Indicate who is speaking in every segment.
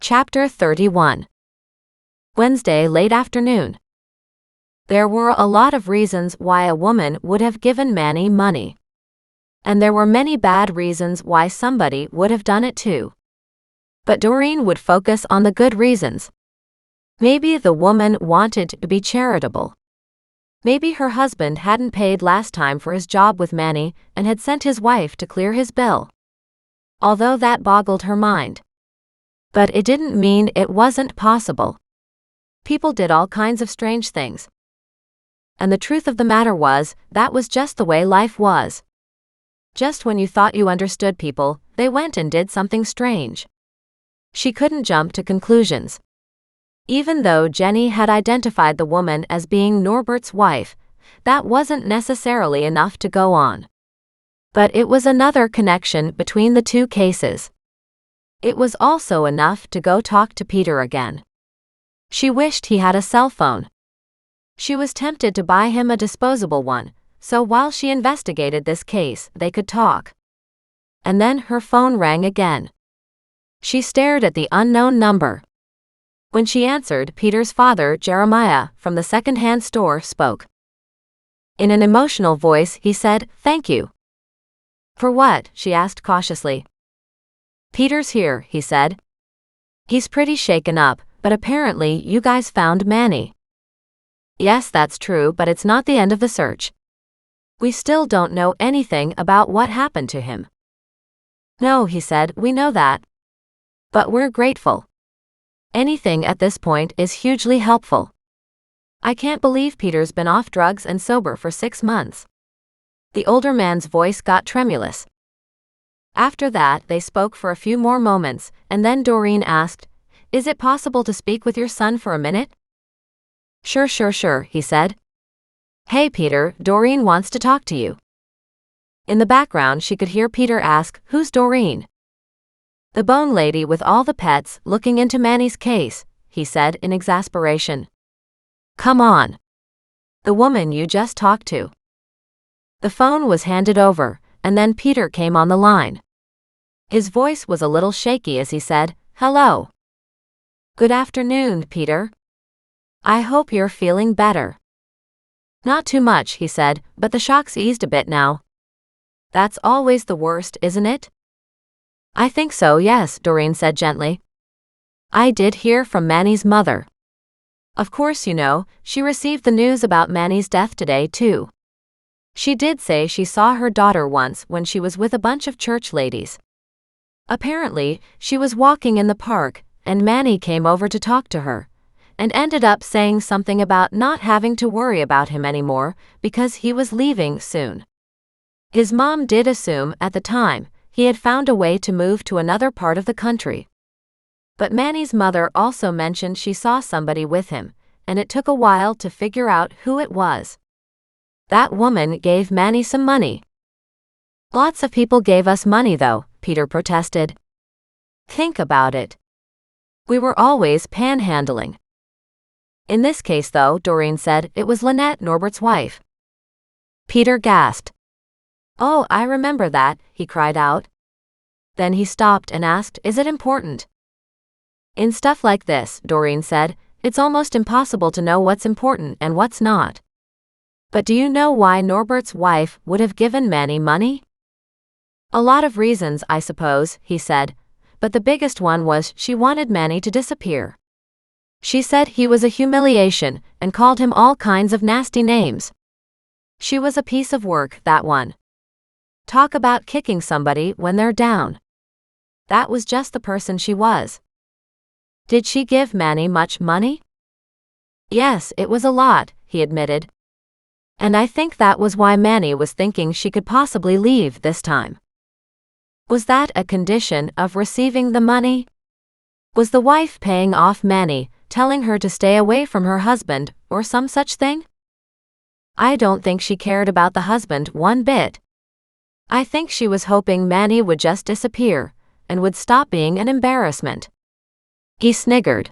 Speaker 1: Chapter 31. Wednesday late afternoon. There were a lot of reasons why a woman would have given Manny money. And there were many bad reasons why somebody would have done it too. But Doreen would focus on the good reasons. Maybe the woman wanted to be charitable. Maybe her husband hadn't paid last time for his job with Manny and had sent his wife to clear his bill. Although that boggled her mind. But it didn't mean it wasn't possible. People did all kinds of strange things. And the truth of the matter was, that was just the way life was. Just when you thought you understood people, they went and did something strange. She couldn't jump to conclusions. Even though Jenny had identified the woman as being Norbert's wife, that wasn't necessarily enough to go on. But it was another connection between the two cases. It was also enough to go talk to Peter again. She wished he had a cell phone. She was tempted to buy him a disposable one, so while she investigated this case, they could talk. And then her phone rang again. She stared at the unknown number. When she answered, Peter's father, Jeremiah, from the second-hand store, spoke. In an emotional voice, he said, "Thank you." "For what?" she asked cautiously. "Peter's here," he said. "He's pretty shaken up, but apparently you guys found Manny." "Yes, that's true, but it's not the end of the search. We still don't know anything about what happened to him." "No," he said, "we know that. But we're grateful. Anything at this point is hugely helpful. I can't believe Peter's been off drugs and sober for 6 months." The older man's voice got tremulous. After that, they spoke for a few more moments, and then Doreen asked, "Is it possible to speak with your son for a minute?" Sure, he said. "Hey Peter, Doreen wants to talk to you." In the background she could hear Peter ask, "Who's Doreen?" "The bone lady with all the pets, looking into Manny's case," he said in exasperation. "Come on. The woman you just talked to." The phone was handed over, and then Peter came on the line. His voice was a little shaky as he said, "Hello." "Good afternoon, Peter. I hope you're feeling better." "Not too much," he said, "but the shock's eased a bit now." "That's always the worst, isn't it?" "I think so, yes," Doreen said gently. "I did hear from Manny's mother. Of course, you know, she received the news about Manny's death today, too. She did say she saw her daughter once when she was with a bunch of church ladies. Apparently, she was walking in the park, and Manny came over to talk to her, and ended up saying something about not having to worry about him anymore because he was leaving soon. His mom did assume, at the time, he had found a way to move to another part of the country. But Manny's mother also mentioned she saw somebody with him, and it took a while to figure out who it was. That woman gave Manny some money." "Lots of people gave us money though," Peter protested. "Think about it. We were always panhandling." "In this case though," Doreen said, "it was Lynette, Norbert's wife." Peter gasped. "Oh, I remember that," he cried out. Then he stopped and asked, "Is it important?" "In stuff like this," Doreen said, "it's almost impossible to know what's important and what's not." "But do you know why Norbert's wife would have given Manny money?" "A lot of reasons, I suppose," he said, "but the biggest one was she wanted Manny to disappear. She said he was a humiliation and called him all kinds of nasty names. She was a piece of work, that one. Talk about kicking somebody when they're down. That was just the person she was." "Did she give Manny much money?" "Yes, it was a lot," he admitted. "And I think that was why Manny was thinking she could possibly leave this time." Was that a condition of receiving the money? Was the wife paying off Manny, telling her to stay away from her husband, or some such thing? I don't think she cared about the husband one bit. I think she was hoping Manny would just disappear, and would stop being an embarrassment. He sniggered.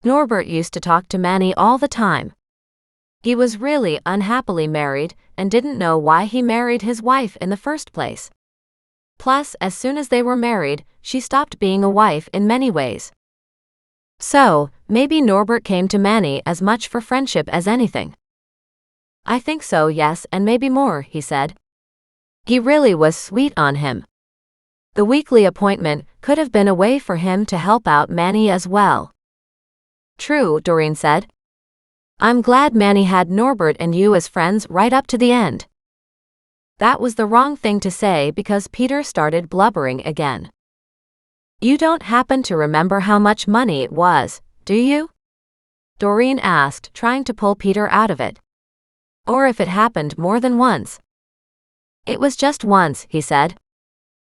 Speaker 1: Norbert used to talk to Manny all the time. He was really unhappily married and didn't know why he married his wife in the first place. Plus, as soon as they were married, she stopped being a wife in many ways. So, maybe Norbert came to Manny as much for friendship as anything. I think so, yes, and maybe more, he said. He really was sweet on him. The weekly appointment could have been a way for him to help out Manny as well. True, Doreen said. I'm glad Manny had Norbert and you as friends right up to the end. That was the wrong thing to say because Peter started blubbering again. You don't happen to remember how much money it was, do you? Doreen asked, trying to pull Peter out of it. Or if it happened more than once. It was just once, he said.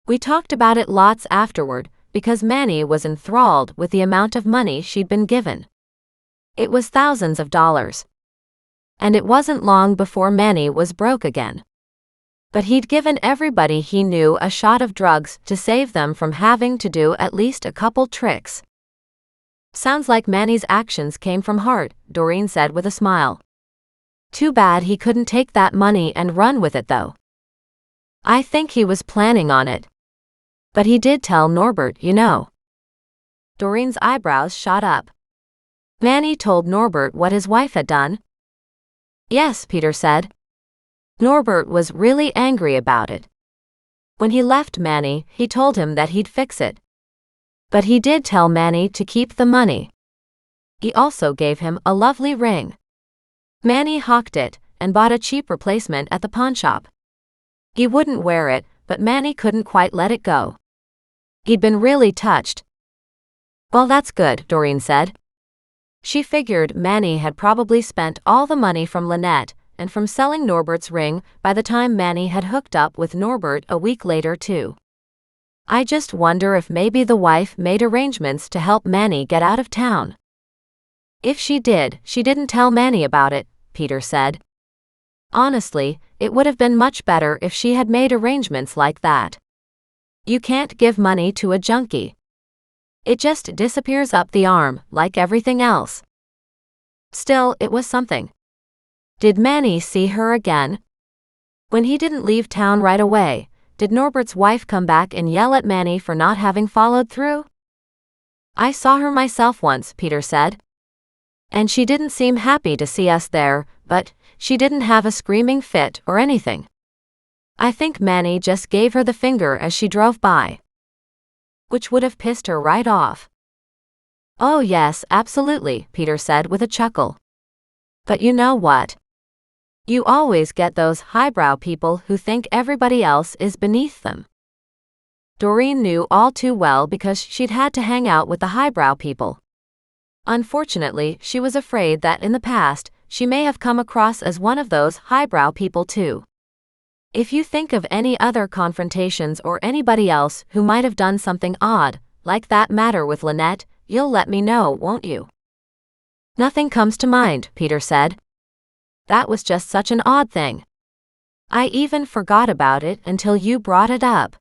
Speaker 1: We talked about it lots afterward, because Manny was enthralled with the amount of money she'd been given. It was thousands of dollars. And it wasn't long before Manny was broke again. But he'd given everybody he knew a shot of drugs to save them from having to do at least a couple tricks. Sounds like Manny's actions came from heart, Doreen said with a smile. Too bad he couldn't take that money and run with it though. I think he was planning on it. But he did tell Norbert, you know. Doreen's eyebrows shot up. Manny told Norbert what his wife had done? Yes, Peter said. Norbert was really angry about it. When he left Manny, he told him that he'd fix it. But he did tell Manny to keep the money. He also gave him a lovely ring. Manny hawked it and bought a cheap replacement at the pawnshop. He wouldn't wear it, but Manny couldn't quite let it go. He'd been really touched. Well, that's good, Doreen said. She figured Manny had probably spent all the money from Lynette and from selling Norbert's ring by the time Manny had hooked up with Norbert a week later too. I just wonder if maybe the wife made arrangements to help Manny get out of town. If she did, she didn't tell Manny about it, Peter said. Honestly, it would have been much better if she had made arrangements like that. You can't give money to a junkie. It just disappears up the arm, like everything else. Still, it was something. Did Manny see her again? When he didn't leave town right away, did Norbert's wife come back and yell at Manny for not having followed through? I saw her myself once, Peter said. And she didn't seem happy to see us there, but she didn't have a screaming fit or anything. I think Manny just gave her the finger as she drove by. Which would have pissed her right off. Oh yes, absolutely, Peter said with a chuckle. But you know what? You always get those highbrow people who think everybody else is beneath them. Doreen knew all too well because she'd had to hang out with the highbrow people. Unfortunately, she was afraid that in the past, she may have come across as one of those highbrow people too. If you think of any other confrontations or anybody else who might have done something odd, like that matter with Lynette, you'll let me know, won't you? Nothing comes to mind, Peter said. That was just such an odd thing. I even forgot about it until you brought it up.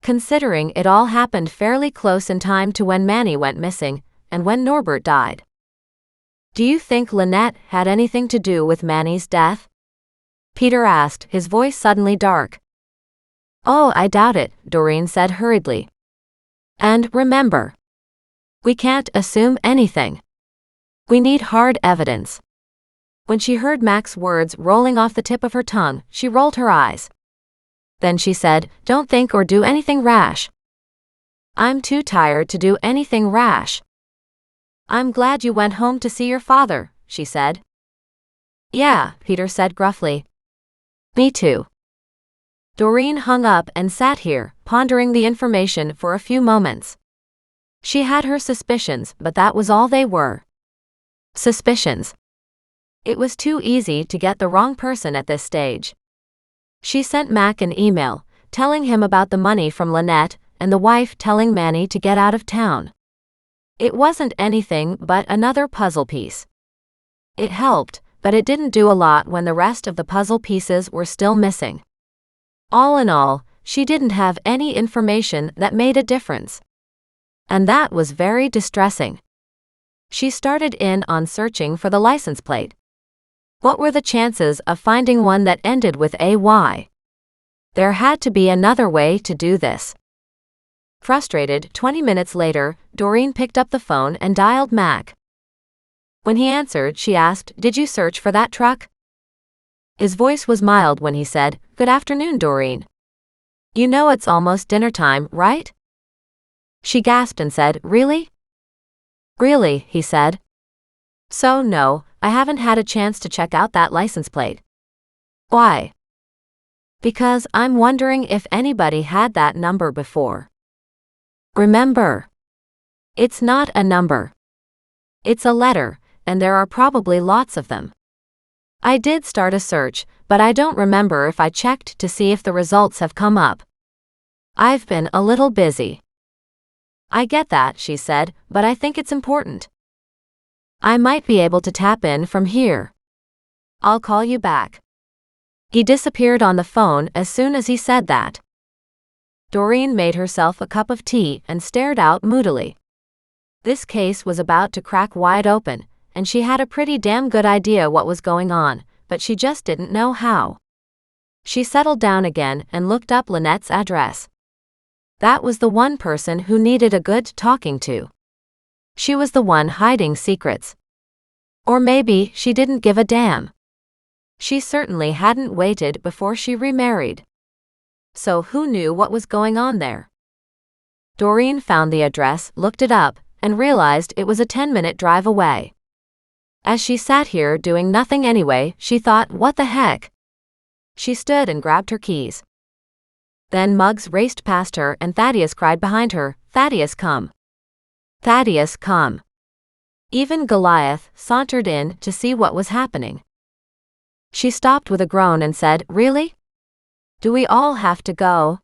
Speaker 1: Considering it all happened fairly close in time to when Manny went missing, and when Norbert died. Do you think Lynette had anything to do with Manny's death? Peter asked, his voice suddenly dark. Oh, I doubt it, Doreen said hurriedly. And remember, we can't assume anything. We need hard evidence. When she heard Mac's words rolling off the tip of her tongue, she rolled her eyes. Then she said, Don't think or do anything rash. I'm too tired to do anything rash. I'm glad you went home to see your father, she said. Yeah, Peter said gruffly. Me too. Doreen hung up and sat here, pondering the information for a few moments. She had her suspicions, but that was all they were. Suspicions. It was too easy to get the wrong person at this stage. She sent Mac an email, telling him about the money from Lynette, and the wife telling Manny to get out of town. It wasn't anything but another puzzle piece. It helped, but it didn't do a lot when the rest of the puzzle pieces were still missing. All in all, she didn't have any information that made a difference. And that was very distressing. She started in on searching for the license plate. What were the chances of finding one that ended with AY? There had to be another way to do this. Frustrated, 20 minutes later, Doreen picked up the phone and dialed Mac. When he answered, she asked, "Did you search for that truck?" His voice was mild when he said, "Good afternoon, Doreen. You know it's almost dinner time, right?" She gasped and said, "Really?" "Really," he said. "So no, I haven't had a chance to check out that license plate." "Why?" "Because I'm wondering if anybody had that number before." "Remember, it's not a number. It's a letter, and there are probably lots of them. I did start a search, but I don't remember if I checked to see if the results have come up. I've been a little busy." "I get that," she said, "but I think it's important. I might be able to tap in from here. I'll call you back." He disappeared on the phone as soon as he said that. Doreen made herself a cup of tea and stared out moodily. This case was about to crack wide open, and she had a pretty damn good idea what was going on, but she just didn't know how. She settled down again and looked up Lynette's address. That was the one person who needed a good talking to. She was the one hiding secrets. Or maybe she didn't give a damn. She certainly hadn't waited before she remarried. So who knew what was going on there? Doreen found the address, looked it up, and realized it was a 10-minute drive away. As she sat here doing nothing anyway, she thought, what the heck? She stood and grabbed her keys. Then Muggs raced past her and Thaddeus cried behind her, "Thaddeus, come. Thaddeus, come." Even Goliath sauntered in to see what was happening. She stopped with a groan and said, "Really? Do we all have to go?"